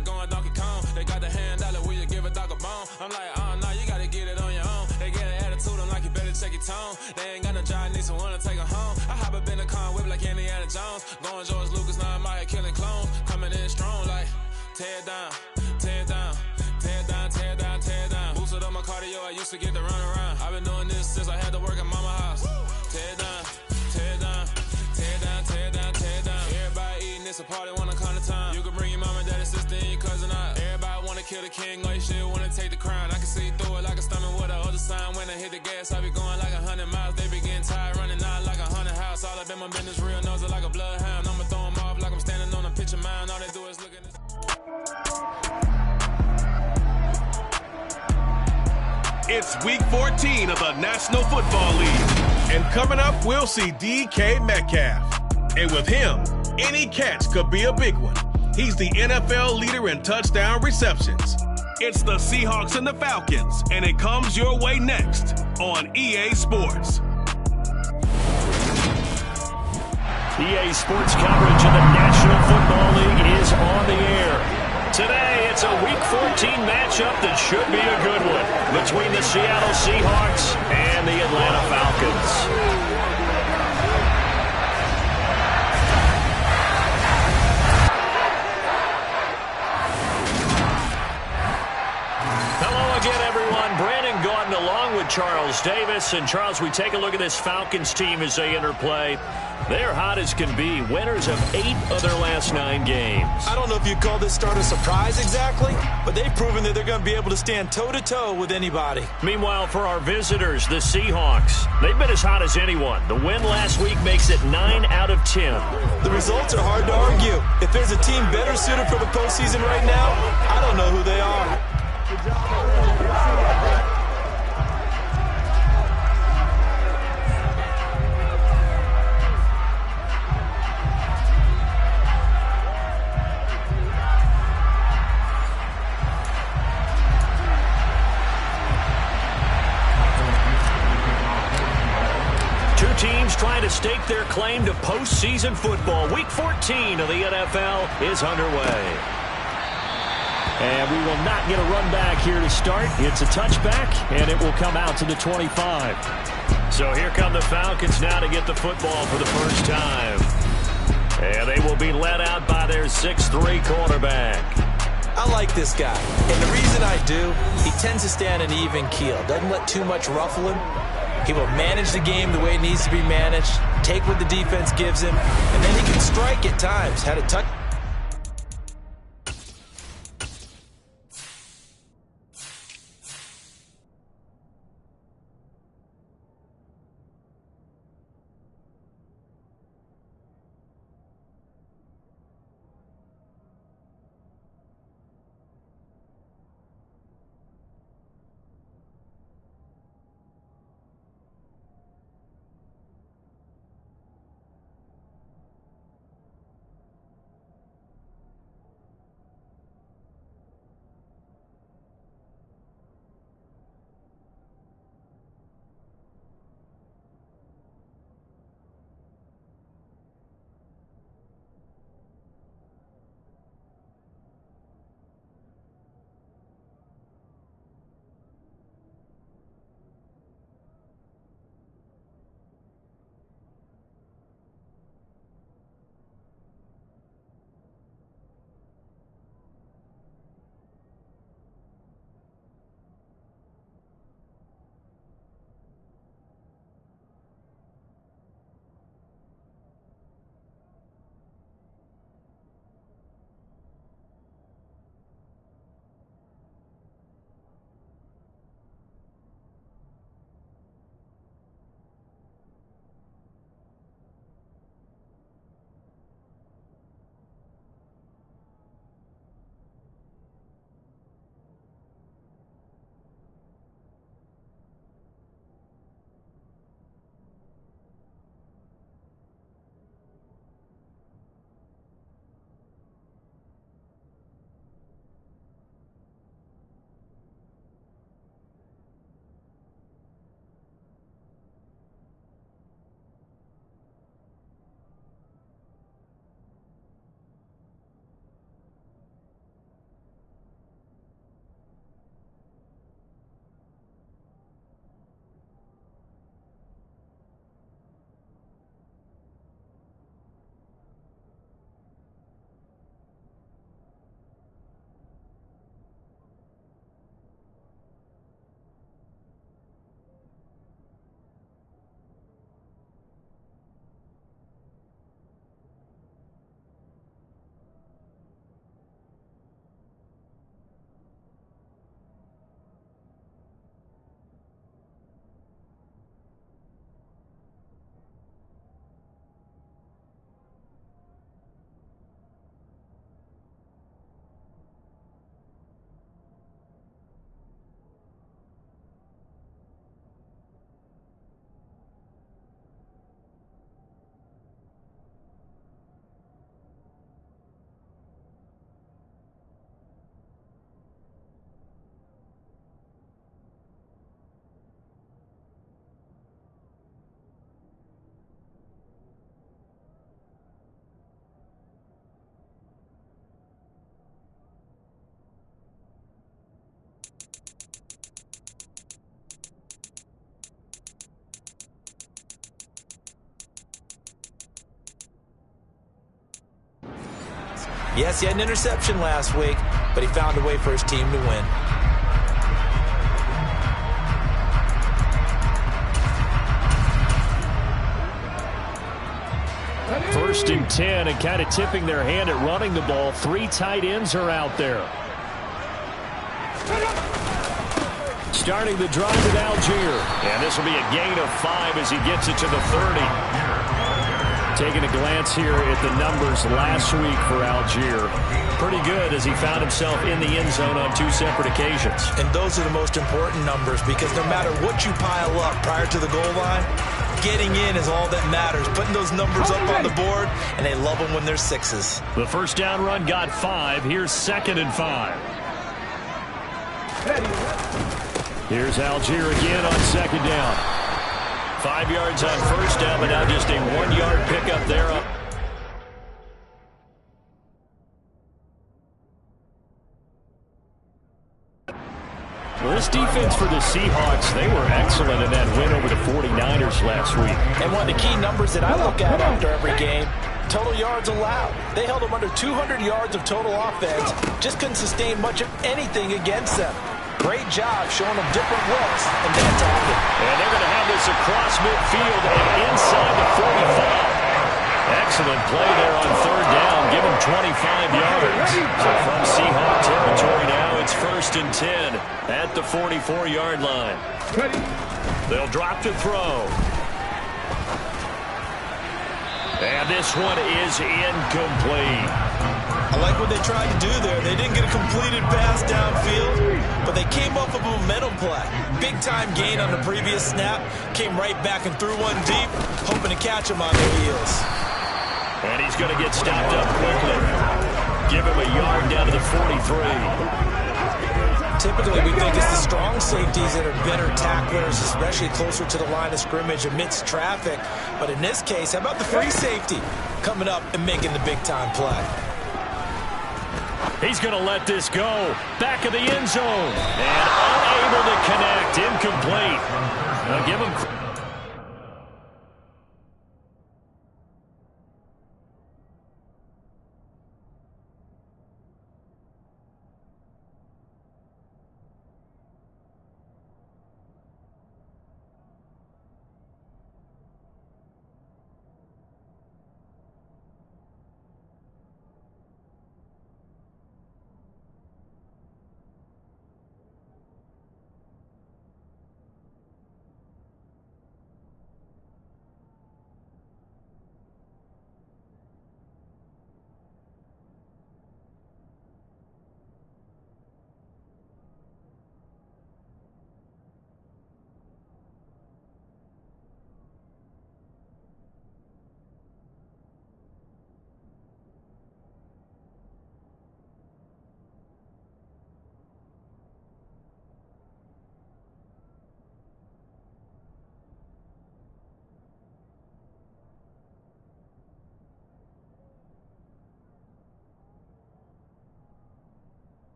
like going Donkey Kong. They got the hand dollar, will you give a dog a bone? I'm like, nah, you gotta get it on your own. They get an attitude, I'm like, you better check your tone. They ain't got no job, need someone to take her home. I hop up in the car, whip like Indiana Jones. Going George Lucas, now I'm out here killing clones. Coming in strong like, tear it down, tear it down, tear it down, tear it down, tear it down. Boosted up my cardio, I used to get to run around. I've been doing this since I had to work at mama house. Tear it down, tear it down, tear it down, tear it down, tear it down. Everybody eating, it's a party, wanna come to time. You can bring your mom and daddy, sister, and your cousin out. Everybody wanna kill the king, like shit, wanna take the crown. I can see through it like a stomach with a other sign. When I hit the gas, I be going like 100 miles. They be getting tired, running out like 100 house. All up in my business, real nose like a bloodhound. I'ma throw them off like I'm standing on a pitch of mine. All they do is look at this. It's week 14 of the National Football League. And coming up, we'll see DK Metcalf. And with him, any catch could be a big one. He's the NFL leader in touchdown receptions. It's the Seahawks and the Falcons, and it comes your way next on EA Sports. EA Sports coverage of the National Football League is on the air. Today, it's a Week 14 matchup that should be a good one between the Seattle Seahawks and the Atlanta Falcons. Brandon Gordon along with Charles Davis. And Charles, we take a look at this Falcons team as they interplay. They're hot as can be. Winners of 8 of their last 9 games. I don't know if you'd call this start a surprise exactly, but they've proven that they're going to be able to stand toe-to-toe with anybody. Meanwhile, for our visitors, the Seahawks, they've been as hot as anyone. The win last week makes it 9 out of 10. The results are hard to argue. If there's a team better suited for the postseason right now, I don't know who they are. Good job. Teams trying to stake their claim to postseason football. Week 14 of the NFL is underway. And we will not get a run back here to start. It's a touchback, and it will come out to the 25. So here come the Falcons now to get the football for the first time. And they will be led out by their 6'3" quarterback. I like this guy, and the reason I do, he tends to stay on an even keel. Doesn't let too much ruffle him. He will manage the game the way it needs to be managed, take what the defense gives him, and then he can strike at times. Had a touch. Yes, he had an interception last week, but he found a way for his team to win. First and 10, and kind of tipping their hand at running the ball. 3 tight ends are out there. Starting the drive with Algier. And this will be a gain of 5 as he gets it to the 30. Taking a glance here at the numbers last week for Algier. Pretty good as he found himself in the end zone on 2 separate occasions. And those are the most important numbers because no matter what you pile up prior to the goal line, getting in is all that matters. Putting those numbers up on the board, and they love them when they're 6s. The first down run got 5. Here's 2nd and 5. Here's Algier again on 2nd down. 5 yards on first down, but now just a 1-yard pickup there. Well, this defense for the Seahawks, they were excellent in that win over the 49ers last week. And one of the key numbers that I look at after every game, total yards allowed. They held them under 200 yards of total offense, just couldn't sustain much of anything against them. Great job showing them different looks and then attacking. And they're going to have this across midfield and inside the 45. Excellent play there on 3rd down. Give him 25 yards. So from Seahawk territory now, it's 1st and 10 at the 44-yard line. They'll drop to throw. And this one is incomplete. I like what they tried to do there. They didn't get a completed pass downfield, but they came off of a momentum play. Big-time gain on the previous snap. Came right back and threw one deep, hoping to catch him on their heels. And he's going to get stopped up quickly. Give him a yard down to the 43. Typically, we think it's the strong safeties that are better tacklers, especially closer to the line of scrimmage amidst traffic. But in this case, how about the free safety coming up and making the big-time play? He's going to let this go. Back of the end zone. And unable to connect. Incomplete. Now give him...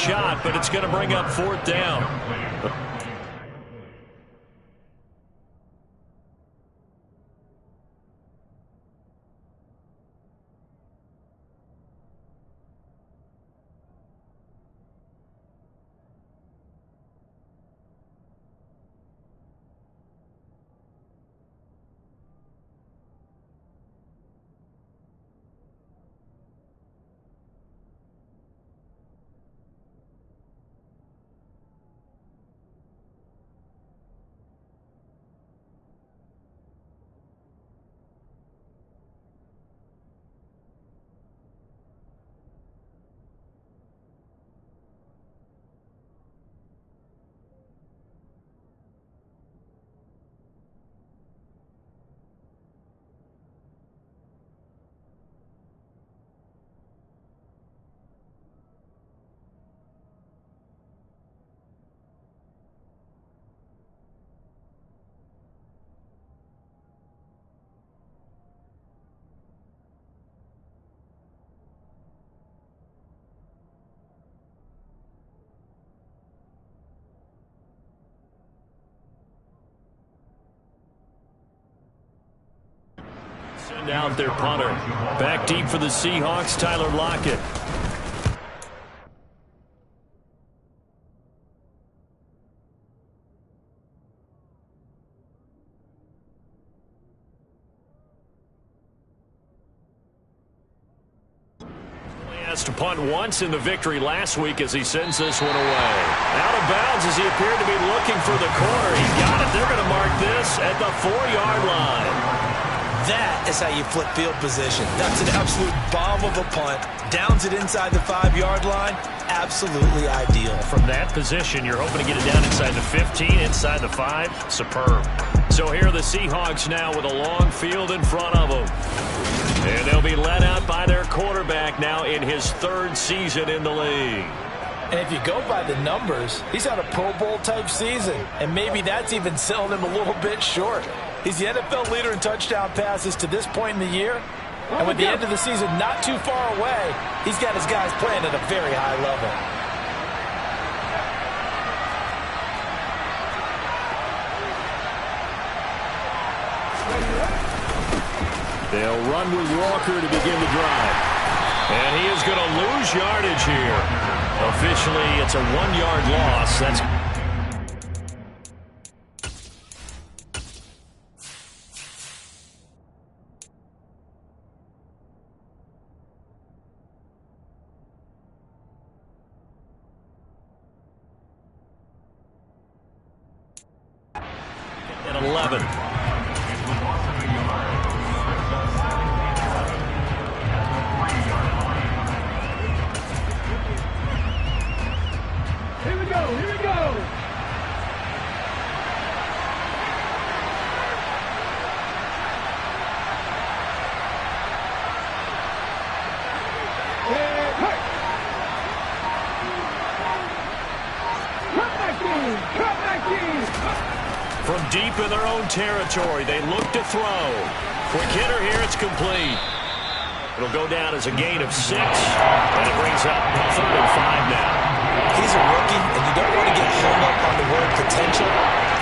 shot, but it's going to bring up 4th down. Send out their punter. Back deep for the Seahawks, Tyler Lockett. Has to punt once in the victory last week as he sends this one away. Out of bounds as he appeared to be looking for the corner. He got it. They're going to mark this at the 4-yard line. That is how you flip field position. That's an absolute bomb of a punt. Downs it inside the 5-yard line. Absolutely ideal. From that position, you're hoping to get it down inside the 15, inside the 5. Superb. So here are the Seahawks now with a long field in front of them. And they'll be led out by their quarterback now in his 3rd season in the league. And if you go by the numbers, he's had a Pro Bowl type season. And maybe that's even selling him a little bit short. He's the NFL leader in touchdown passes to this point in the year. And with the end of the season not too far away, he's got his guys playing at a very high level. They'll run with Walker to begin the drive. And he is going to lose yardage here. Officially, it's a 1-yard loss. That's at 11. From deep in their own territory, they look to throw. Quick hitter here, it's complete. It'll go down as a gain of 6, and it brings up 3rd and 5 now. He's a rookie, and you don't want to get hung up on the word potential.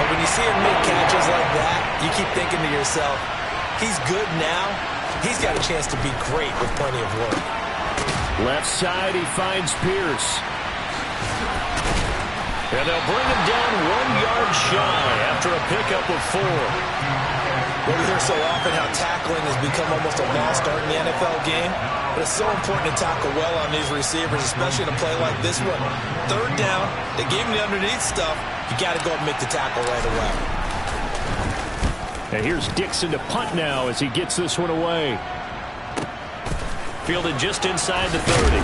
But when you see him make catches like that, you keep thinking to yourself, he's good now. He's got a chance to be great with plenty of work. Left side, he finds Pierce. And they'll bring him down 1 yard shy after a pickup of 4. Well, we hear so often how tackling has become almost a lost art in the NFL game. But it's so important to tackle well on these receivers, especially in a play like this one. 3rd down, they gave him the underneath stuff. You got to go and make the tackle right away. And here's Dixon to punt now as he gets this one away. Fielded just inside the 30.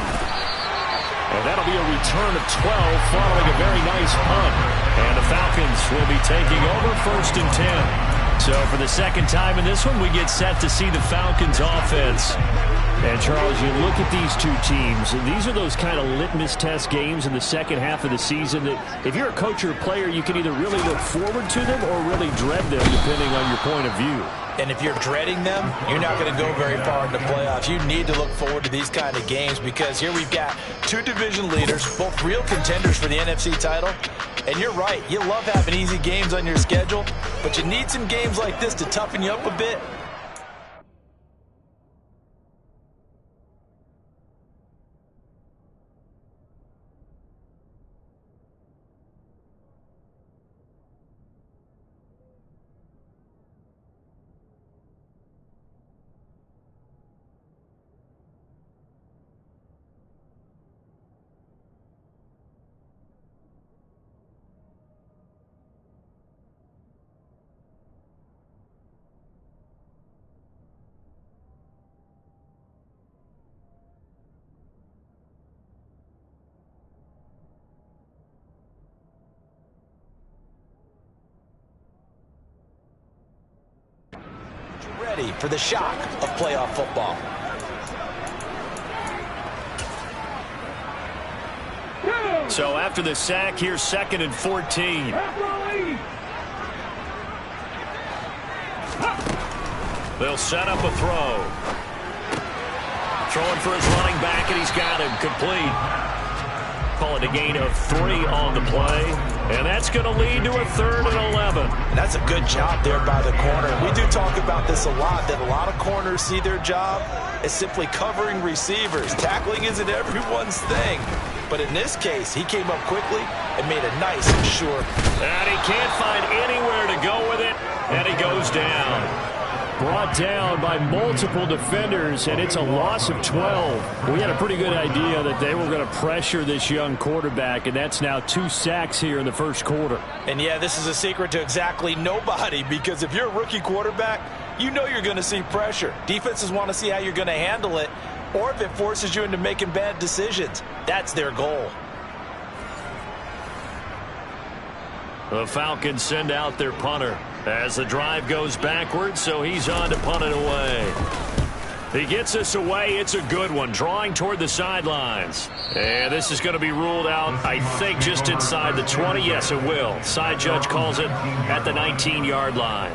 And that'll be a return of 12 following a very nice punt. And the Falcons will be taking over 1st and 10. So for the 2nd time in this one, we get set to see the Falcons offense. And Charles, you look at these two teams, and these are those kind of litmus test games in the second half of the season that if you're a coach or a player, you can either really look forward to them or really dread them depending on your point of view. And if you're dreading them, you're not going to go very far in the playoffs. You need to look forward to these kind of games because here we've got two division leaders, both real contenders for the NFC title. And you're right, you love having easy games on your schedule, but you need some games like this to toughen you up a bit. Ready for the shock of playoff football. So after the sack, here's 2nd and 14. They'll set up a throw. Throwing for his running back, and he's got him complete. Call it a gain of 3 on the play. And that's going to lead to a 3rd and 11. And that's a good job there by the corner. We do talk about this a lot, that a lot of corners see their job as simply covering receivers. Tackling isn't everyone's thing. But in this case, he came up quickly and made a nice and sure. And he can't find anywhere to go with it, and he goes down. Brought down by multiple defenders, and it's a loss of 12. We had a pretty good idea that they were going to pressure this young quarterback, and that's now 2 sacks here in the first quarter. And yeah, this is a secret to exactly nobody, because if you're a rookie quarterback, you know you're going to see pressure. Defenses want to see how you're going to handle it, or if it forces you into making bad decisions. That's their goal. The Falcons send out their punter as the drive goes backwards, so he's on to punt it away. He gets us away. It's a good one, drawing toward the sidelines. And this is going to be ruled out, I think, just inside the 20. Yes, it will. Side judge calls it at the 19-yard line.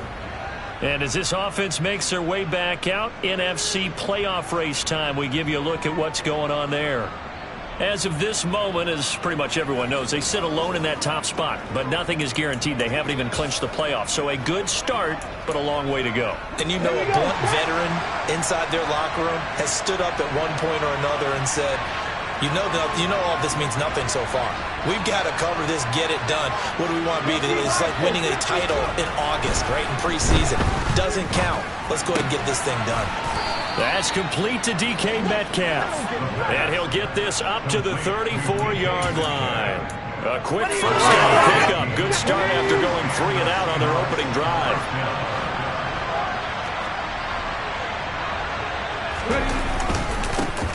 And as this offense makes their way back out, NFC playoff race time, we give you a look at what's going on there. As of this moment, as pretty much everyone knows, they sit alone in that top spot, but nothing is guaranteed. They haven't even clinched the playoffs. So a good start, but a long way to go. And you know, a blunt veteran inside their locker room has stood up at one point or another and said, you know all this means nothing so far. We've got to cover this, get it done. What do we want to be? It's like winning a title in August, right, in preseason. Doesn't count. Let's go ahead and get this thing done. That's complete to DK Metcalf. And he'll get this up to the 34-yard line. A quick first down pickup. Good start after going 3 and out on their opening drive.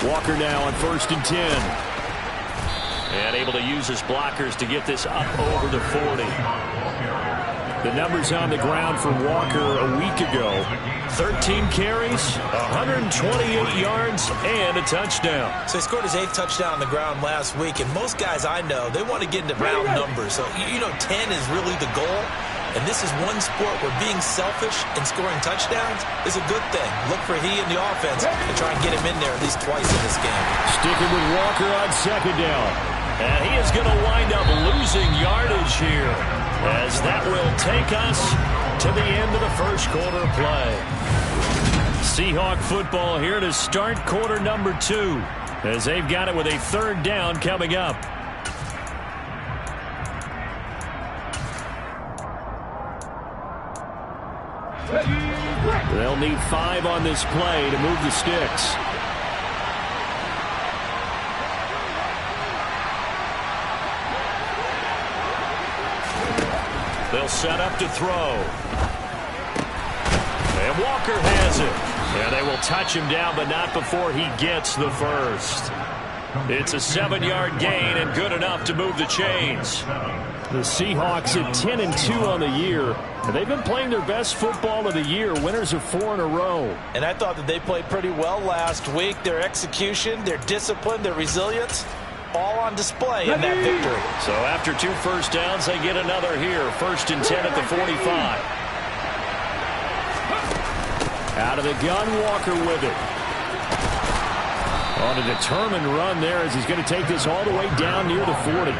Walker now on 1st and 10. And able to use his blockers to get this up over the 40. The numbers on the ground for Walker a week ago. 13 carries, 128 yards, and a touchdown. So he scored his 8th touchdown on the ground last week, and most guys I know, they want to get into round numbers. So, 10 is really the goal. And this is one sport where being selfish and scoring touchdowns is a good thing. Look for he and the offense and try and get him in there at least twice in this game. Sticking with Walker on 2nd down. And he is going to wind up losing yardage here, as that will take us to the end of the first quarter of play. Seahawk football here to start quarter number 2, as they've got it with a 3rd down coming up. They'll need 5 on this play to move the sticks. They'll set up to throw. And Walker has it. And they will touch him down, but not before he gets the first. It's a 7-yard gain and good enough to move the chains. The Seahawks at 10-2 on the year. They've been playing their best football of the year. Winners of 4 in a row. And I thought that they played pretty well last week. Their execution, their discipline, their resilience, all on display in that victory. So after 2 first downs, they get another here. 1st and 10 at the 45. Out of the gun, Walker with it. On a determined run there as he's going to take this all the way down near the 40.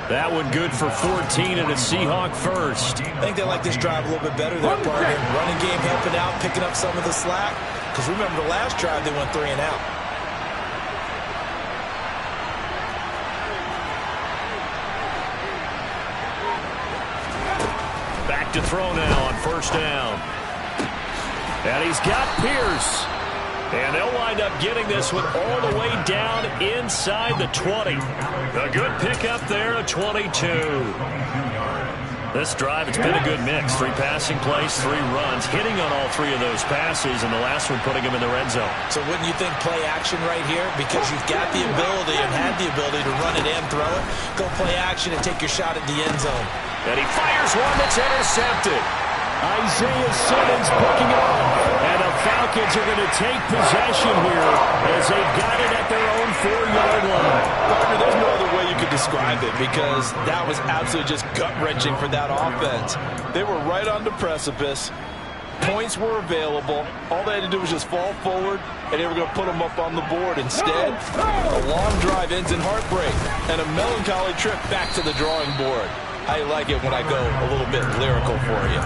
That one good for 14 and a Seahawk first. I think they like this drive a little bit better there, partner. Running game helping out, picking up some of the slack. Because remember the last drive, they went 3 and out. Back to throw now on first down. And he's got Pierce. And they'll wind up getting this one all the way down inside the 20. A good pickup there at 22. This drive, it's been a good mix. 3 passing plays, 3 runs, hitting on all 3 of those passes, and the last one putting him in the red zone. So wouldn't you think play action right here? Because you've got the ability and had the ability to run it and throw it. Go play action and take your shot at the end zone. And he fires one that's intercepted. Isaiah Simmons picking it up. And the Falcons are going to take possession here as they've got it at their own 4-yard line. Partner, there's no other way you could describe it because that was absolutely just gut-wrenching for that offense. They were right on the precipice. Points were available. All they had to do was just fall forward, and they were going to put them up on the board. Instead, a long drive ends in heartbreak and a melancholy trip back to the drawing board. I like it when I go a little bit lyrical for you.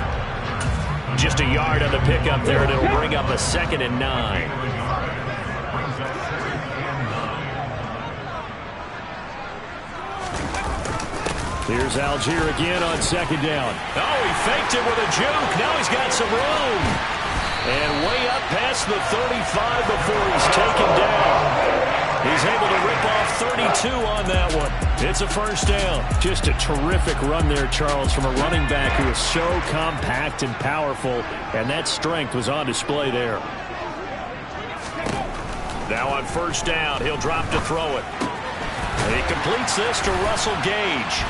Just a yard on the pickup there, and it'll bring up a 2nd and 9. Here's Algier again on 2nd down. Oh, he faked it with a juke. Now he's got some room. And way up past the 35 before he's taken down. He's able to rip off 32 on that one. It's a first down. Just a terrific run there, Charles, from a running back who is so compact and powerful, and that strength was on display there. Now on first down, he'll drop to throw it. And he completes this to Russell Gage.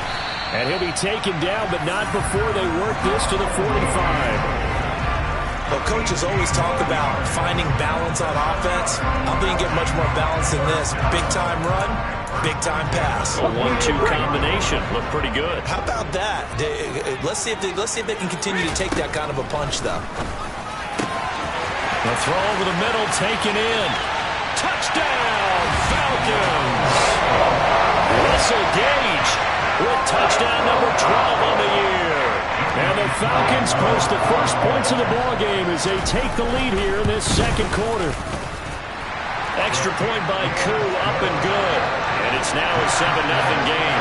And he'll be taken down, but not before they work this to the 45. Well, coaches always talk about finding balance on offense. I think you get much more balance than this. Big-time run, big-time pass. A 1-2 combination. Looked pretty good. How about that? Let's see if they can continue to take that kind of a punch, though. The throw over the middle, taken in. Touchdown, Falcons! Russell Gage with touchdown number 12 on the year. And the Falcons post the first points of the ballgame as they take the lead here in this second quarter. Extra point by Koo, up and good. And it's now a 7-0 game.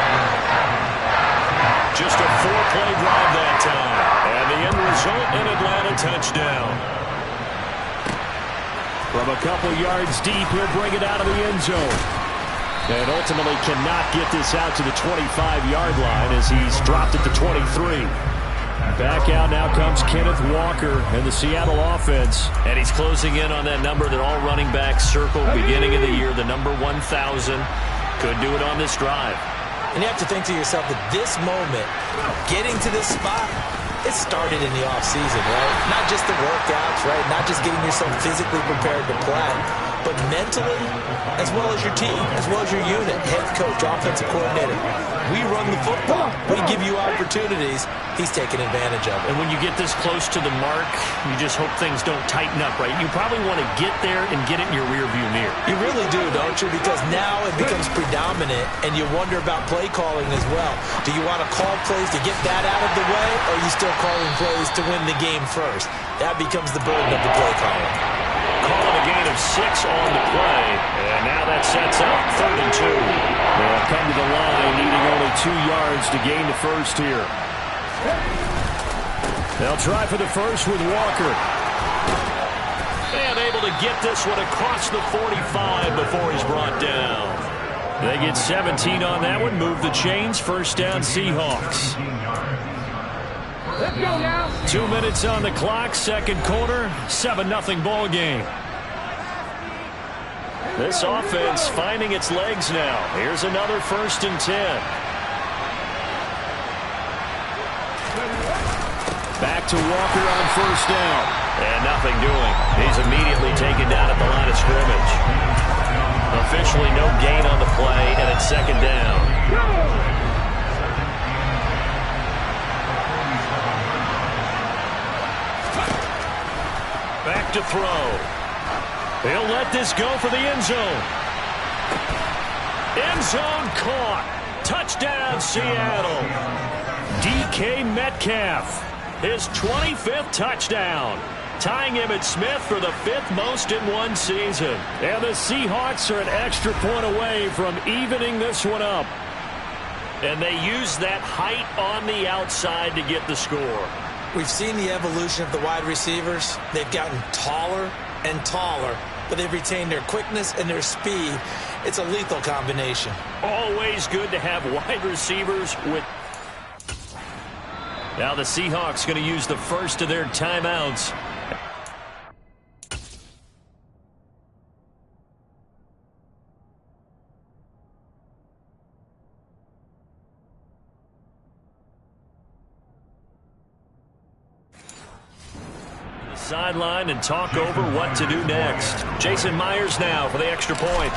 Just a 4-play drive that time. And the end result, an Atlanta touchdown. From a couple yards deep, he'll bring it out of the end zone. And ultimately cannot get this out to the 25-yard line as he's dropped it to 23. Back out now comes Kenneth Walker and the Seattle offense. And he's closing in on that number that all running backs circled beginning of the year, the number 1,000. Could do it on this drive. And you have to think to yourself that this moment, getting to this spot, it started in the offseason, right? Not just the workouts, right? Not just getting yourself physically prepared to play, but mentally, as well as your team, as well as your unit, head coach, offensive coordinator. We run the football. We give you opportunities. He's taking advantage of it. And when you get this close to the mark, you just hope things don't tighten up, right? You probably want to get there and get it in your rearview mirror. You really do, don't you? Because now it becomes predominant, and you wonder about play calling as well. Do you want to call plays to get that out of the way, or are you still calling plays to win the game first? That becomes the burden of the play calling. Calling a gain of 6 on the play, and now that sets up 3rd and 2. They'll come to the line, needing only 2 yards to gain the first here. They'll try for the first with Walker. And able to get this one across the 45 before he's brought down. They get 17 on that one, move the chains, first down Seahawks. Let's go now. 2 minutes on the clock, second quarter, 7-0 ball game. This offense finding its legs now. Here's another 1st and 10. Back to Walker on first down. And nothing doing. He's immediately taken down at the line of scrimmage. Officially no gain on the play, and it's 2nd down. Back to throw. He'll let this go for the end zone. End zone caught. Touchdown, Seattle. DK Metcalf, his 25th touchdown, tying Emmitt Smith for the 5th most in one season. And the Seahawks are an extra point away from evening this one up. And they use that height on the outside to get the score. We've seen the evolution of the wide receivers. They've gotten taller and taller, but they've retained their quickness and their speed. It's a lethal combination. Always good to have wide receivers with... Now the Seahawks going to use the first of their timeouts. Sideline and talk over what to do next. Jason Myers now for the extra point.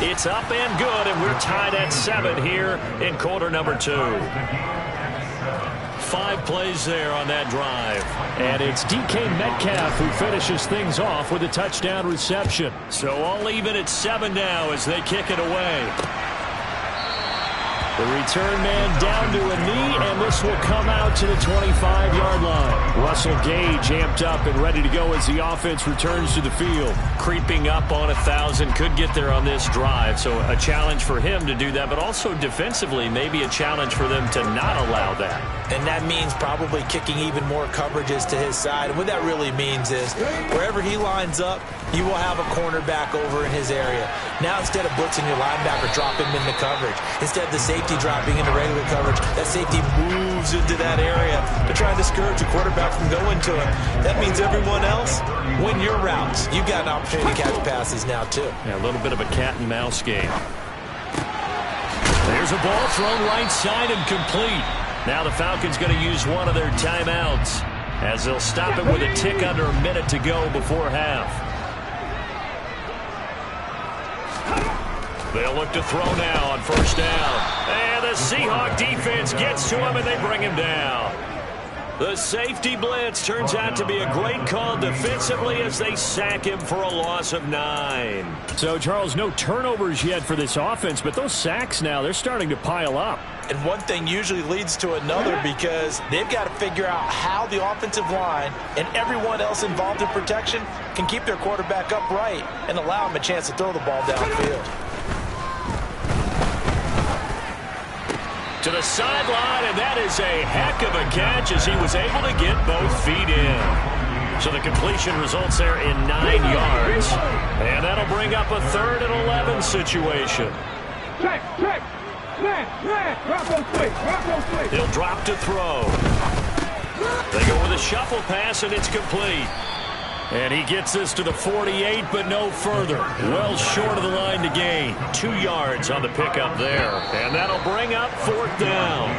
It's up and good, and we're tied at 7 here in quarter number 2. 5 plays there on that drive. And it's DK Metcalf who finishes things off with a touchdown reception. So all even at 7 now as they kick it away. The return man down to a knee, and this will come out to the 25-yard line. Russell Gage amped up and ready to go as the offense returns to the field. Creeping up on 1,000, could get there on this drive, so a challenge for him to do that, but also defensively maybe a challenge for them to not allow that. And that means probably kicking even more coverages to his side. And what that really means is wherever he lines up, you will have a cornerback over in his area. Now instead of blitzing your linebacker, drop him into coverage. Instead of the safety dropping into regular coverage, that safety moves into that area to try and discourage the quarterback from going to him. That means everyone else, win your routes. You've got an opportunity to catch passes now too. Yeah, a little bit of a cat and mouse game. There's a ball thrown right side and complete. Now the Falcons going to use one of their timeouts as they'll stop it with a tick under a minute to go before half. They'll look to throw now on first down. And the Seahawk defense gets to him and they bring him down. The safety blitz turns out to be a great call defensively as they sack him for a loss of 9. So, Charles, no turnovers yet for this offense, but those sacks now, they're starting to pile up. And one thing usually leads to another because they've got to figure out how the offensive line and everyone else involved in protection can keep their quarterback upright and allow him a chance to throw the ball downfield. To the sideline, and that is a heck of a catch as he was able to get both feet in. So the completion results there in 9 yards. And that'll bring up a 3rd and 11 situation. He'll drop to throw. They go with a shuffle pass, and it's complete. And he gets this to the 48, but no further. Well short of the line to gain. 2 yards on the pickup there. And that'll bring up 4th down.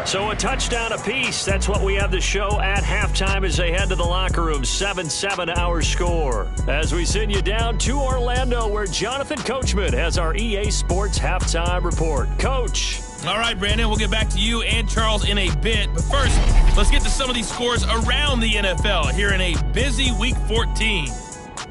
So a touchdown apiece. That's what we have to show at halftime as they head to the locker room. 7-7 our score. As we send you down to Orlando, where Jonathan Coachman has our EA Sports halftime report. Coach. All right, Brandon, we'll get back to you and Charles in a bit. But first, let's get to some of these scores around the NFL here in a busy Week 14.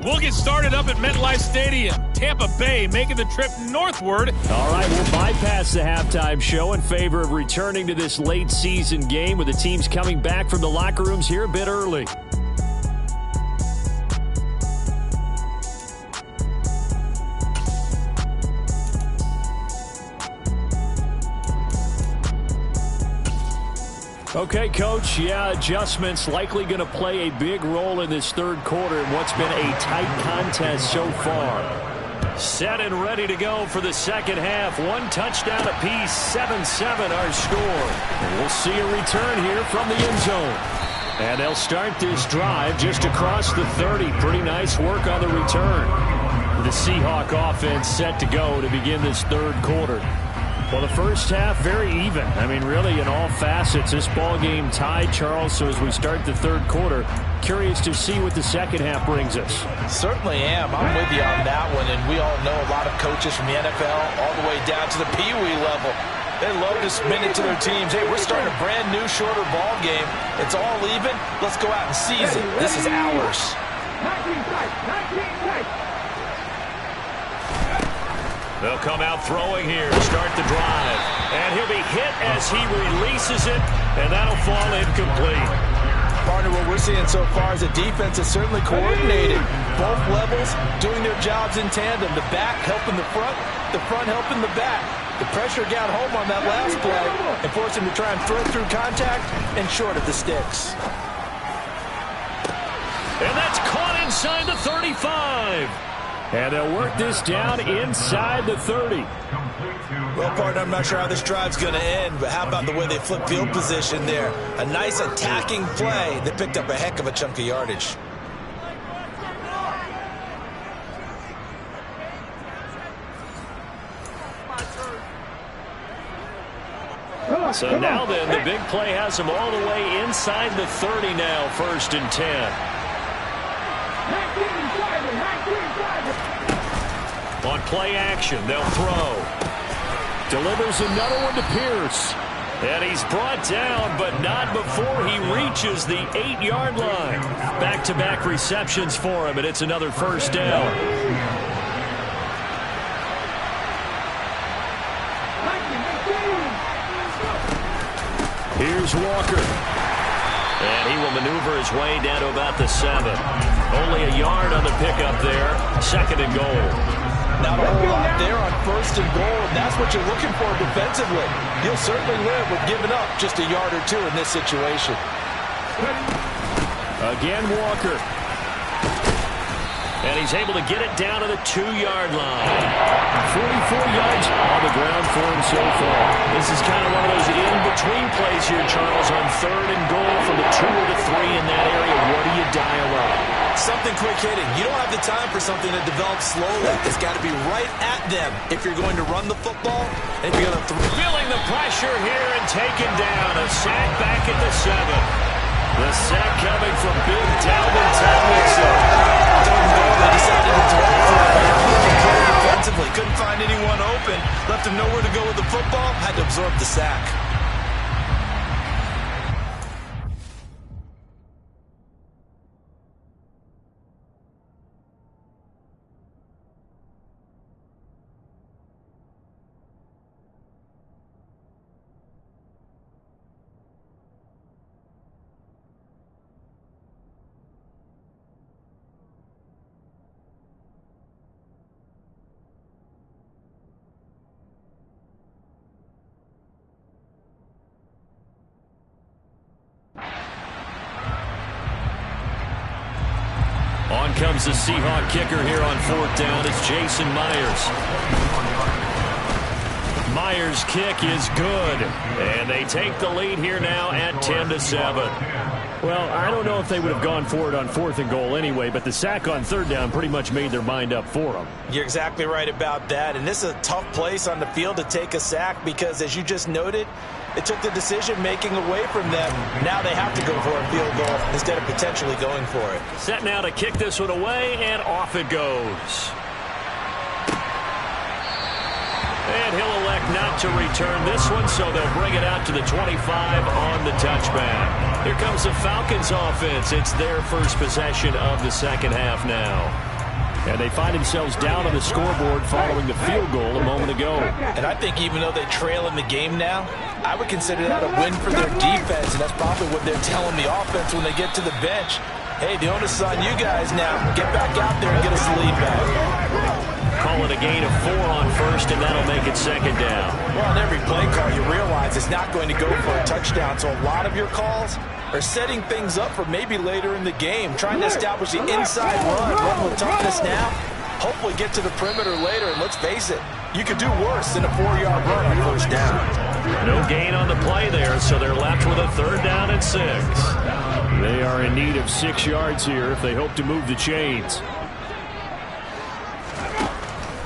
We'll get started up at MetLife Stadium. Tampa Bay making the trip northward. All right, we'll bypass the halftime show in favor of returning to this late season game with the teams coming back from the locker rooms here a bit early. Okay, Coach, adjustments likely going to play a big role in this third quarter in what's been a tight contest so far. Set and ready to go for the second half. 1 touchdown apiece, 7-7 our score. And we'll see a return here from the end zone. And they'll start this drive just across the 30. Pretty nice work on the return. The Seahawk offense set to go to begin this third quarter. Well, the first half, very even. I mean, really, in all facets, this ball game tied, Charles. So as we start the third quarter, curious to see what the second half brings us. Certainly am. I'm with you on that one. And we all know a lot of coaches from the NFL all the way down to the Pee Wee level They love to spin it to their teams. Hey, we're starting a brand new, shorter ball game. It's all even. Let's go out and seize it. This is ours. They'll come out throwing here to start the drive. And he'll be hit as he releases it, and that'll fall incomplete. Partner, what we're seeing so far is the defense is certainly coordinated. Both levels doing their jobs in tandem. The back helping the front helping the back. The pressure got home on that last play and forced him to try and throw through contact and short of the sticks. And that's caught inside the 35. And they'll work this down inside the 30. Well, partner, I'm not sure how this drive's going to end, but how about the way they flip field position there? A nice attacking play that picked up a heck of a chunk of yardage. So now then, the big play has them all the way inside the 30 now, 1st and 10. On play action, they'll throw. Delivers another one to Pierce. And he's brought down, but not before he reaches the 8-yard line. Back-to-back receptions for him, and it's another 1st down. Here's Walker. And he will maneuver his way down to about the 7. Only a yard on the pickup there. 2nd and goal. Not a whole lot there on 1st and goal, and that's what you're looking for defensively. You'll certainly live with giving up just a yard or two in this situation. Again, Walker. And he's able to get it down to the 2-yard line. 44 yards on the ground for him so far. This is kind of one of those in-between plays here, Charles, on 3rd and goal from the 2 or the 3 in that area. What do you dial up? Something quick hitting. You don't have the time for something that develops slowly. It's got to be right at them if you're going to run the football. And if you're going to feeling the pressure here and taken down. A sack back at the 7. The sack coming from Big Dalvin Tomlinson. They decided to throw for it defensively. Couldn't find anyone open. Left him nowhere to go with the football. Had to absorb the sack. On comes the Seahawk kicker here on 4th down. It's Jason Myers. Myers' kick is good. And they take the lead here now at 10-7. Well, I don't know if they would have gone for it on 4th and goal anyway, but the sack on 3rd down pretty much made their mind up for them. You're exactly right about that. And this is a tough place on the field to take a sack because, as you just noted, it took the decision-making away from them. Now they have to go for a field goal instead of potentially going for it. Set now to kick this one away, and off it goes. And he'll elect not to return this one, so they'll bring it out to the 25 on the touchback. Here comes the Falcons offense. It's their first possession of the 2nd half now. And they find themselves down on the scoreboard following the field goal a moment ago. And I think even though they trail in the game now, I would consider that a win for their defense, and that's probably what they're telling the offense when they get to the bench. Hey, the onus is on you guys now. Get back out there and get us the lead back. Call it a gain of 4 on 1st, and that'll make it 2nd down. Well, on every play call, you realize it's not going to go for a touchdown, so a lot of your calls are setting things up for maybe later in the game, trying to establish the inside run with toughness now, hopefully get to the perimeter later, and let's face it, you could do worse than a 4-yard run on 1st down. No gain on the play there, so they're left with a 3rd down and 6. They are in need of 6 yards here if they hope to move the chains.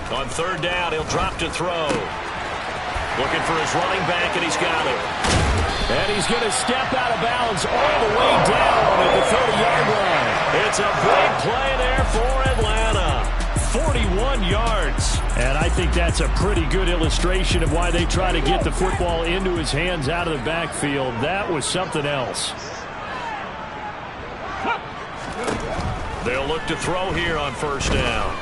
On 3rd down, he'll drop to throw. Looking for his running back, and he's got it. And he's going to step out of bounds all the way down at the 30-yard line. It's a big play there for Atlanta. 41 yards. And I think that's a pretty good illustration of why they try to get the football into his hands out of the backfield. That was something else. They'll look to throw here on first down.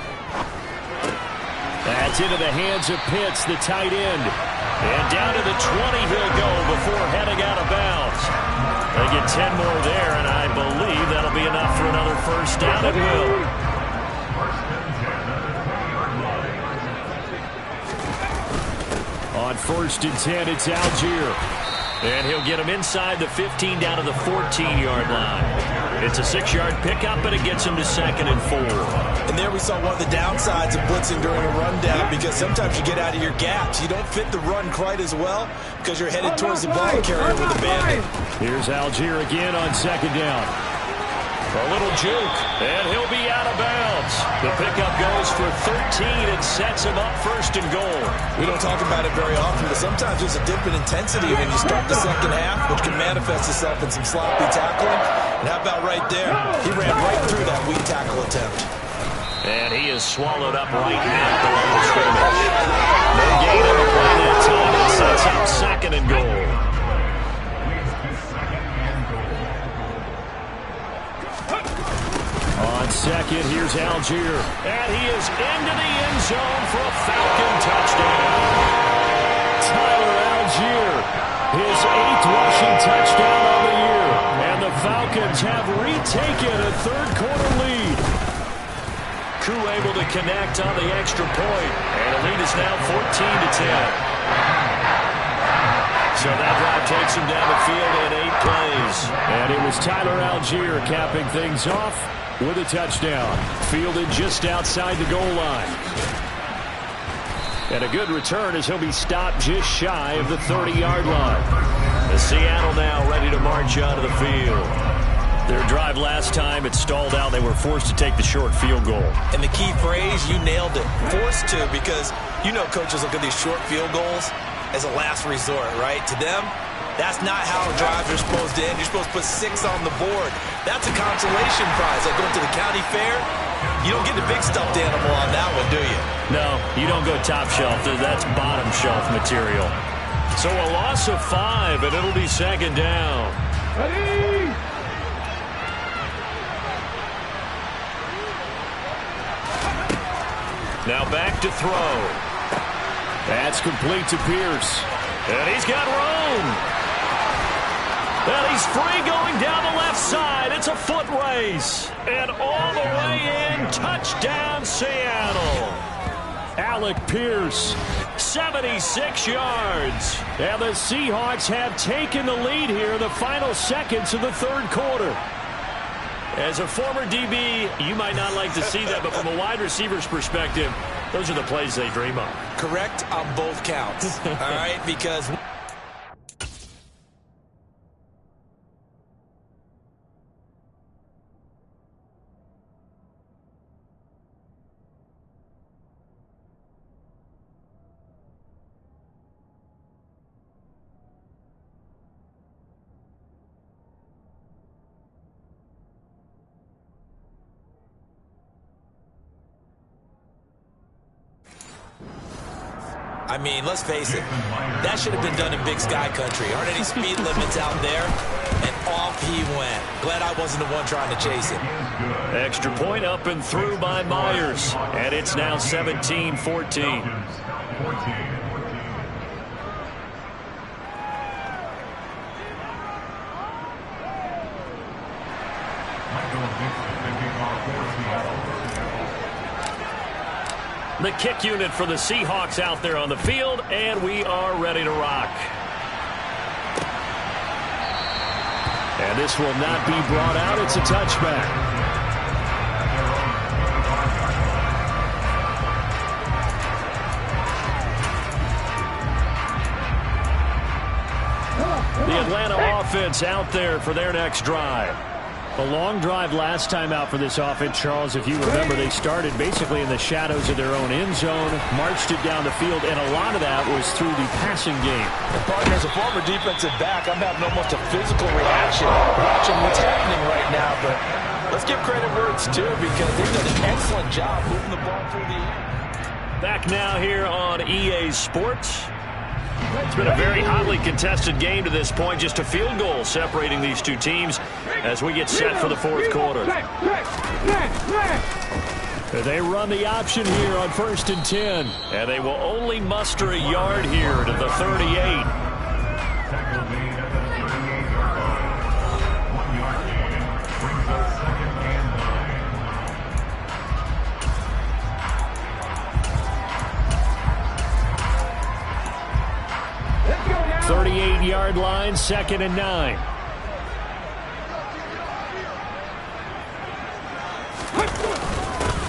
That's into the hands of Pitts, the tight end. And down to the 20 he'll go before heading out of bounds. They get 10 more there, and I believe that'll be enough for another first down. It will. On first and 10, it's Algier. And he'll get him inside the 15 down to the 14-yard line. It's a 6-yard pickup, but it gets him to 2nd and 4. And there we saw one of the downsides of blitzing during a rundown, because sometimes you get out of your gaps. You don't fit the run quite as well because you're headed towards the ball carrier with a bandit. Here's Algier again on 2nd down. A little juke, and he'll be out of bounds. The pickup goes for 13 and sets him up 1st and goal. We don't talk about it very often, but sometimes there's a dip in intensity when you start the second half, which can manifest itself in some sloppy tackling. And how about right there? He ran right through that weak tackle attempt. And he is swallowed up right now at the line of scrimmage. No gain on the play that time. It sets up 2nd and goal. On second, here's Algier. And he is into the end zone for a Falcon touchdown. Tyler Algier, his 8th rushing touchdown on the year. And the Falcons have retaken a third-quarter lead. Koo able to connect on the extra point. And the lead is now 14-10. So that drive takes him down the field in 8 plays. And it was Tyler Algier capping things off with a touchdown. Fielded just outside the goal line. And a good return as he'll be stopped just shy of the 30-yard line. The Seattle now ready to march out of the field. Their drive last time, it stalled out. They were forced to take the short field goal. And the key phrase, you nailed it. Forced to, because you know coaches look at these short field goals as a last resort, right? To them, that's not how drives are supposed to end. You're supposed to put 6 on the board. That's a consolation prize. Like going to the county fair, you don't get the big stuffed animal on that one, do you? No, you don't go top shelf. That's bottom shelf material. So a loss of 5, and it'll be 2nd down. Ready? Now back to throw. That's complete to Pierce. And he's got room. And he's free going down the left side. It's a foot race. And all the way in, touchdown Seattle. Alec Pierce. 76 yards. And the Seahawks have taken the lead here in the final seconds of the third quarter. As a former DB, you might not like to see that, but from a wide receiver's perspective, those are the plays they dream of. Correct on both counts. All right, because I mean, let's face it, that should have been done in Big Sky Country. Aren't any speed limits out there? And off he went. Glad I wasn't the one trying to chase him. Extra point up and through by Myers. And it's now 17-14. The kick unit for the Seahawks out there on the field, and we are ready to rock. And this will not be brought out. It's a touchback. The Atlanta offense out there for their next drive. A long drive last time out for this offense, Charles. If you remember, they started basically in the shadows of their own end zone, marched it down the field, and a lot of that was through the passing game. Partner, as a former defensive back, I'm having almost a physical reaction watching what's happening right now. But let's give credit where it's due, because they've done an excellent job moving the ball through the air. Back now here on EA Sports. It's been a very hotly contested game to this point. Just a field goal separating these two teams as we get set for the fourth quarter. They run the option here on 1st and 10. And they will only muster a yard here to the 38. Yard line, 2nd and 9.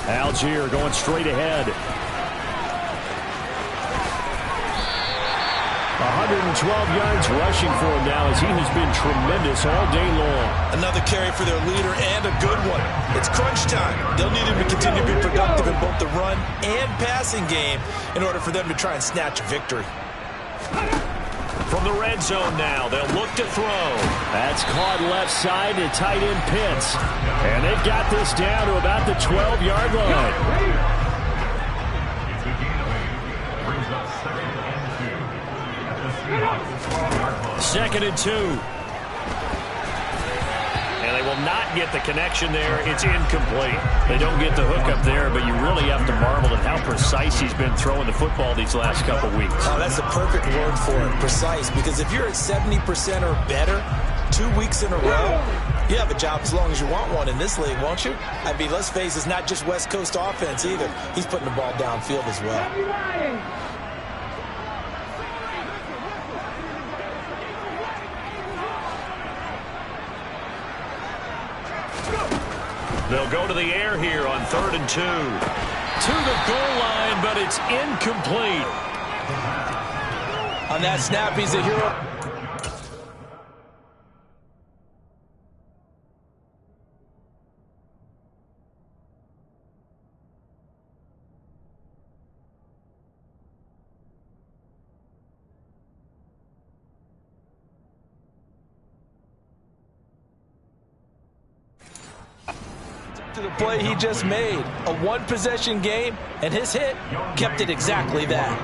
Algier going straight ahead. 112 yards rushing for him now as he has been tremendous all day long. Another carry for their leader and a good one. It's crunch time. They'll need him to continue to be productive in both the run and passing game in order for them to try and snatch a victory. From the red zone now, they'll look to throw. That's caught left side to tight end Pitts. And they've got this down to about the 12-yard line. Second and 2. And they will not get the connection there. It's incomplete. They don't get the hook up there, but you really have to marvel at how precise he's been throwing the football these last couple weeks. Oh, that's a perfect word for it, precise, because if you're at 70% or better 2 weeks in a row, you have a job as long as you want one in this league, won't you? I mean, let's face it, it's not just West Coast offense either. He's putting the ball downfield as well. They'll go to the air here on 3rd and 2. To the goal line, but it's incomplete. On that snap, he's a hero. To the play he just made. A one-possession game, and his hit kept it exactly that.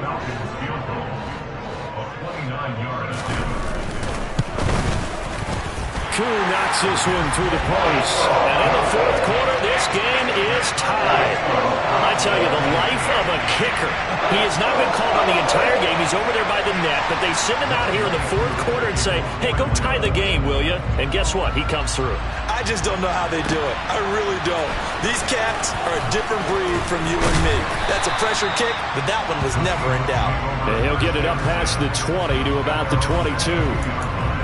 Koo knocks this one through the post. And in the fourth quarter, this game is tied. I tell you, the life of a kicker. He has not been called on the entire game. He's over there by the net, but they send him out here in the fourth quarter and say, hey, go tie the game, will you? And guess what? He comes through. I just don't know how they do it. I really don't. These cats are a different breed from you and me. That's a pressure kick, but that one was never in doubt. And he'll get it up past the 20 to about the 22.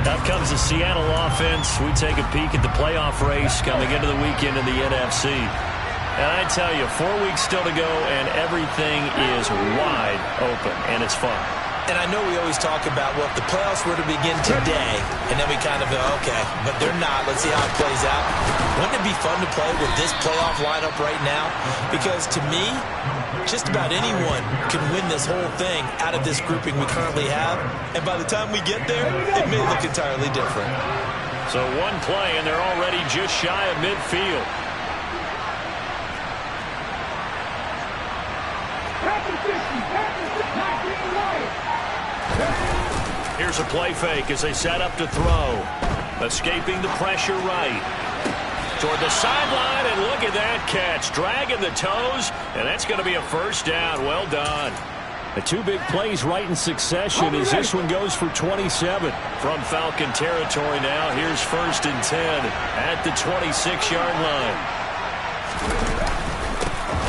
Up comes the Seattle offense. We take a peek at the playoff race coming into the weekend in the NFC. And I tell you, 4 weeks still to go, and everything is wide open, and it's fun. And I know we always talk about, well, if the playoffs were to begin today, and then we kind of go, okay, but they're not. Let's see how it plays out. Wouldn't it be fun to play with this playoff lineup right now? Because to me, just about anyone can win this whole thing out of this grouping we currently have. And by the time we get there, it may look entirely different. So one play, and they're already just shy of midfield. Here's a play fake as they set up to throw. Escaping the pressure right. Toward the sideline, and look at that catch. Dragging the toes, and that's going to be a first down. Well done. The two big plays right in succession as this one goes for 27. From Falcon territory now, here's 1st and 10 at the 26-yard line.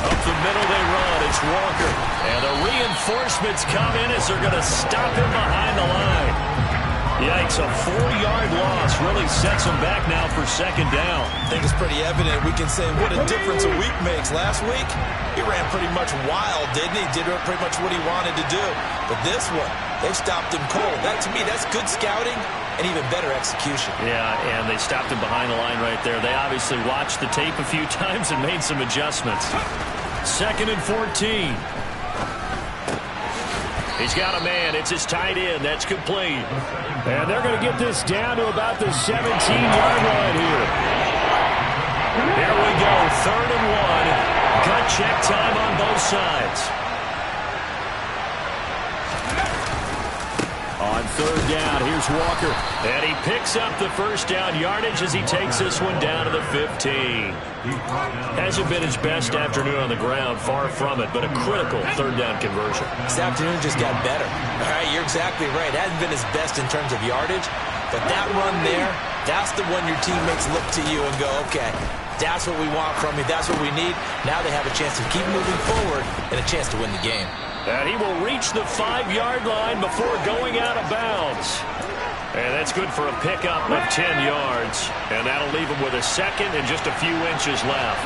Up the middle they run. It's Walker. And the reinforcements come in as they're going to stop him behind the line. Yikes, a 4-yard loss really sets him back now for 2nd down. I think it's pretty evident. We can say what a difference a week makes. Last week, he ran pretty much wild, didn't he? Did pretty much what he wanted to do. But this one, they've stopped him cold. That, to me, that's good scouting and even better execution. Yeah, and they stopped him behind the line right there. They obviously watched the tape a few times and made some adjustments. 2nd and 14. He's got a man. It's his tight end. That's complete. And they're going to get this down to about the 17-yard line here. Here we go. 3rd and 1. Gut check time on both sides. On third down, here's Walker. And he picks up the first down yardage as he takes this one down to the 15. Hasn't been his best afternoon on the ground, far from it, but a critical third down conversion. This afternoon just got better. All right, you're exactly right. Hasn't been his best in terms of yardage, but that run there, that's the one your teammates look to you and go, okay, that's what we want from you. That's what we need. Now they have a chance to keep moving forward and a chance to win the game. And he will reach the 5-yard line before going out of bounds. And that's good for a pickup of 10 yards. And that'll leave him with a second and just a few inches left.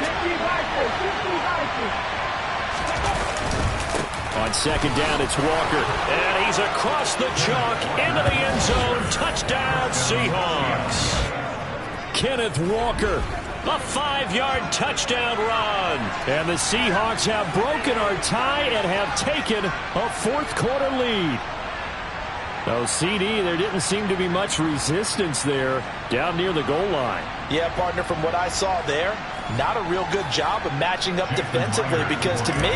On second down, it's Walker. And he's across the chalk into the end zone. Touchdown, Seahawks. Kenneth Walker. A 5-yard touchdown run. And the Seahawks have broken our tie and have taken a fourth-quarter lead. No, CD, there didn't seem to be much resistance there down near the goal line. Yeah, partner, from what I saw there, not a real good job of matching up defensively because to me,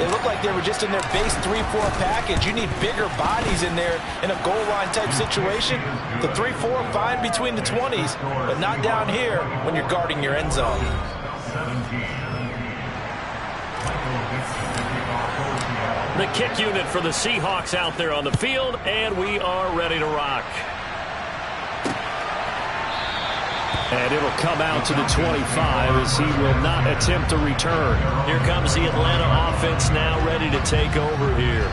it looked like they were just in their base 3-4 package. You need bigger bodies in there in a goal line type situation. The 3-4 fine between the 20s, but not down here when you're guarding your end zone. The kick unit for the Seahawks out there on the field, and we are ready to rock. And it'll come out to the 25 as he will not attempt to return. Here comes the Atlanta offense now ready to take over here.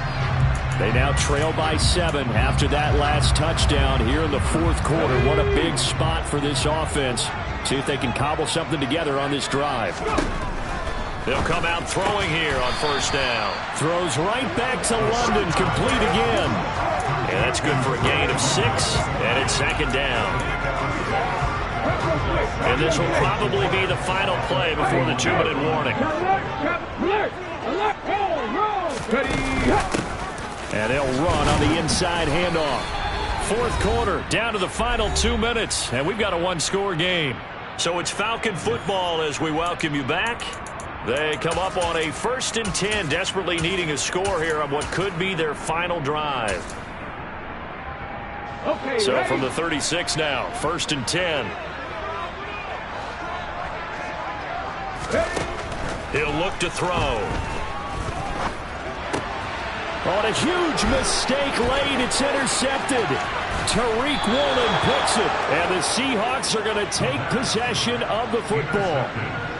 They now trail by 7 after that last touchdown here in the fourth quarter. What a big spot for this offense. See if they can cobble something together on this drive. They'll come out throwing here on first down. Throws right back to London, complete again. And that's good for a gain of 6, and it's second down. And this will probably be the final play before the 2-minute warning. And they'll run on the inside handoff. Fourth quarter, down to the final 2 minutes, and we've got a one-score game. So it's Falcon football as we welcome you back. They come up on a 1st and 10, desperately needing a score here on what could be their final drive. Okay, so ready? From the 36 now, 1st and 10. He'll look to throw. On a huge mistake late, it's intercepted. Tariq Woolen picks it, and the Seahawks are going to take possession of the football.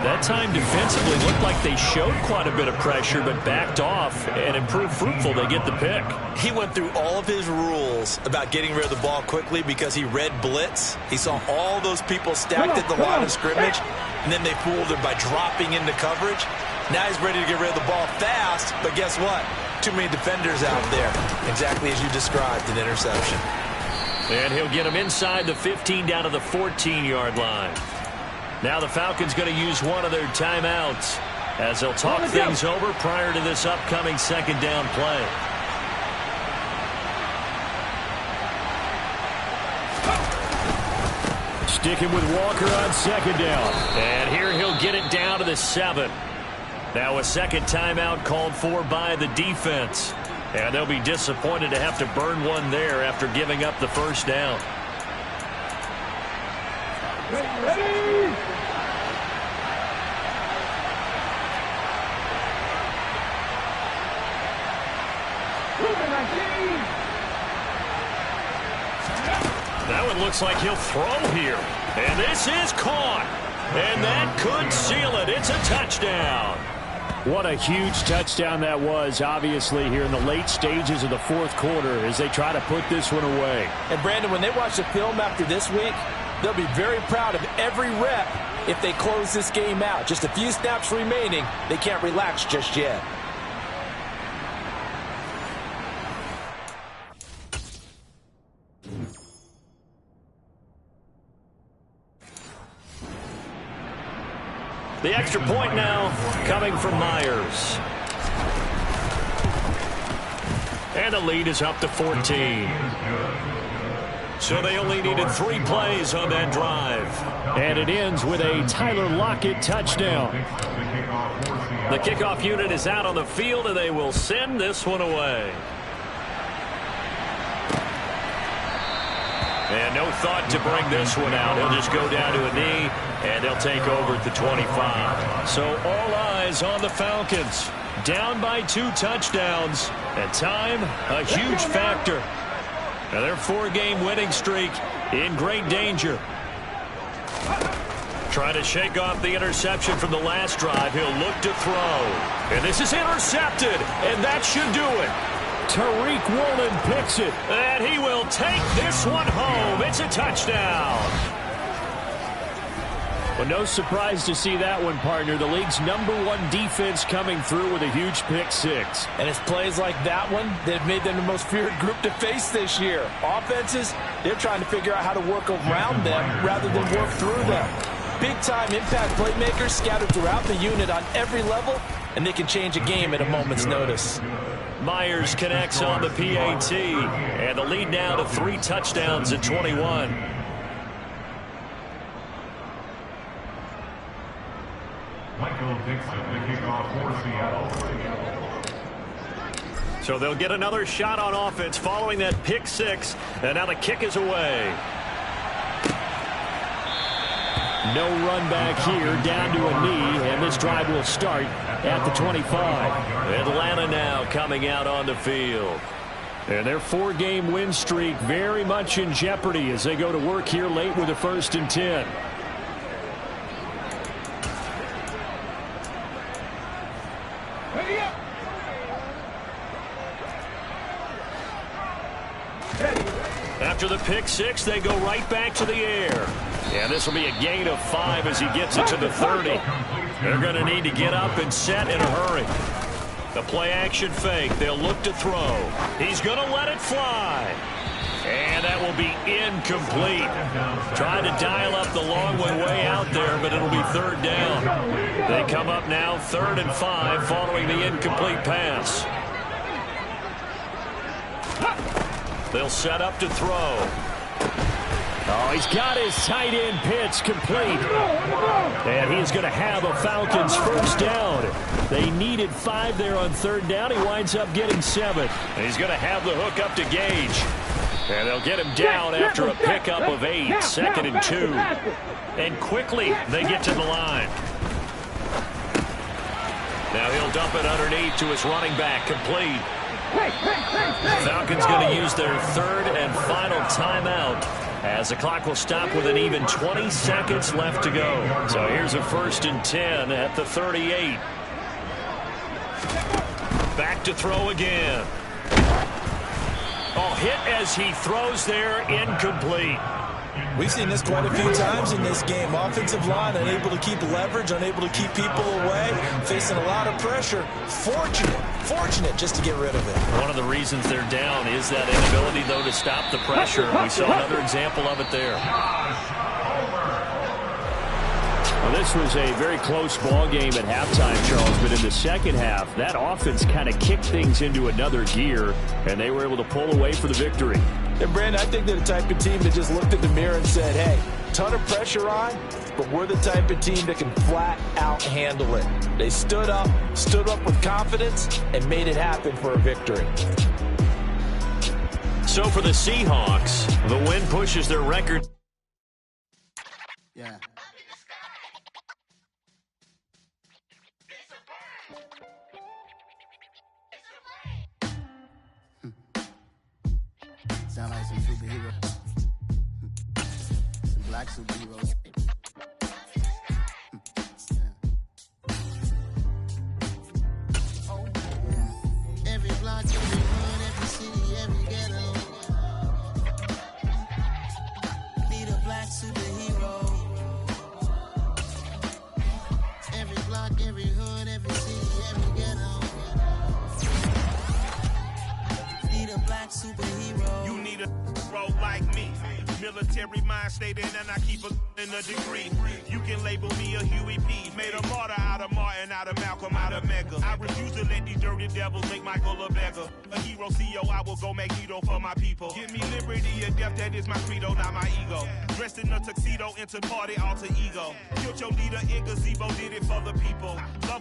That time defensively looked like they showed quite a bit of pressure, but backed off and improved fruitful. They get the pick. He went through all of his rules about getting rid of the ball quickly because he read blitz. He saw all those people stacked at the line of scrimmage, and then they fooled him by dropping into coverage. Now he's ready to get rid of the ball fast, but guess what? Too many defenders out there. Exactly as you described, an interception. And he'll get him inside the 15 down to the 14-yard line. Now the Falcons going to use one of their timeouts as they'll talk things over prior to this upcoming second down play. Sticking with Walker on second down. And here he'll get it down to the 7. Now a second timeout called for by the defense. And they'll be disappointed to have to burn one there after giving up the first down. Ready. That one looks like he'll throw here. And this is caught. And that could seal it. It's a touchdown. What a huge touchdown that was, obviously, here in the late stages of the fourth quarter as they try to put this one away. And, Brandon, when they watch the film after this week, they'll be very proud of every rep if they close this game out. Just a few snaps remaining. They can't relax just yet. The extra point now coming from Myers. And the lead is up to 14. So they only needed 3 plays on that drive. And it ends with a Tyler Lockett touchdown. The kickoff unit is out on the field, and they will send this one away. And no thought to bring this one out. He'll just go down to a knee, and they'll take over at the 25. So all eyes on the Falcons. Down by 2 touchdowns. And time, a huge factor. Now their 4-game winning streak in great danger. Trying to shake off the interception from the last drive. He'll look to throw. And this is intercepted. And that should do it. Tariq Woolen picks it. And he will take this one home. It's a touchdown. Well, no surprise to see that one, partner. The league's #1 defense coming through with a huge pick 6. And it's plays like that one that have made them the most feared group to face this year. Offenses, they're trying to figure out how to work around them rather than work through them. Big-time impact playmakers scattered throughout the unit on every level, and they can change a game at a moment's notice. Myers connects on the PAT, and the lead now to 3 touchdowns at 21. Michael Dixon, the kickoff for Seattle. So they'll get another shot on offense following that pick 6, and now the kick is away. No run back here, down to a knee, and this drive will start at the 25. Atlanta now coming out on the field. And their 4-game win streak very much in jeopardy as they go to work here late with a 1st and 10. After the pick 6, they go right back to the air. And this will be a gain of 5 as he gets it to the 30. They're going to need to get up and set in a hurry. The play-action fake. They'll look to throw. He's going to let it fly. And that will be incomplete. Trying to dial up the long one way out there, but it'll be 3rd down. They come up now 3rd and 5 following the incomplete pass. They'll set up to throw. Oh, he's got his tight end pitch complete. And he's going to have a Falcons 1st down. They needed 5 there on 3rd down. He winds up getting 7. And he's going to have the hook up to Gage. And they'll get him down after a pickup of 8. 2nd and 2. And quickly they get to the line. Now he'll dump it underneath to his running back, complete. Falcons going to use their 3rd and final timeout as the clock will stop with an even 20 seconds left to go. So here's a 1st and 10 at the 38. Back to throw again. Oh, hit as he throws there, incomplete. We've seen this quite a few times in this game. Offensive line unable to keep leverage, unable to keep people away, facing a lot of pressure. Fortunate just to get rid of it. One of the reasons they're down is that inability, though, to stop the pressure. We saw another example of it there. Well, this was a very close ball game at halftime, Charles, but in the second half, that offense kind of kicked things into another gear, and they were able to pull away for the victory. And, Brandon, I think they're the type of team that just looked in the mirror and said, hey, ton of pressure on, but we're the type of team that can flat out handle it. They stood up with confidence, and made it happen for a victory. So for the Seahawks, the win pushes their record. Yeah. Sound like some superheroes. Some black superheroes. Every block, every hood, every city, every ghetto. Need a black superhero. Every block, every hood, every city, every ghetto. Need a black superhero. You need a role like me. Military mind stated, and I keep in a degree. You can label me a Huey P. Made a martyr out of Martin, out of Malcolm, out of Mega. I refuse to let these dirty devils make Michael a beggar. A hero CEO, I will go Magneto for my people. Give me liberty or death, that is my credo, not my ego. Dressed in a tuxedo, enter party, alter ego. Killed your leader in gazebo, did it for the people. Love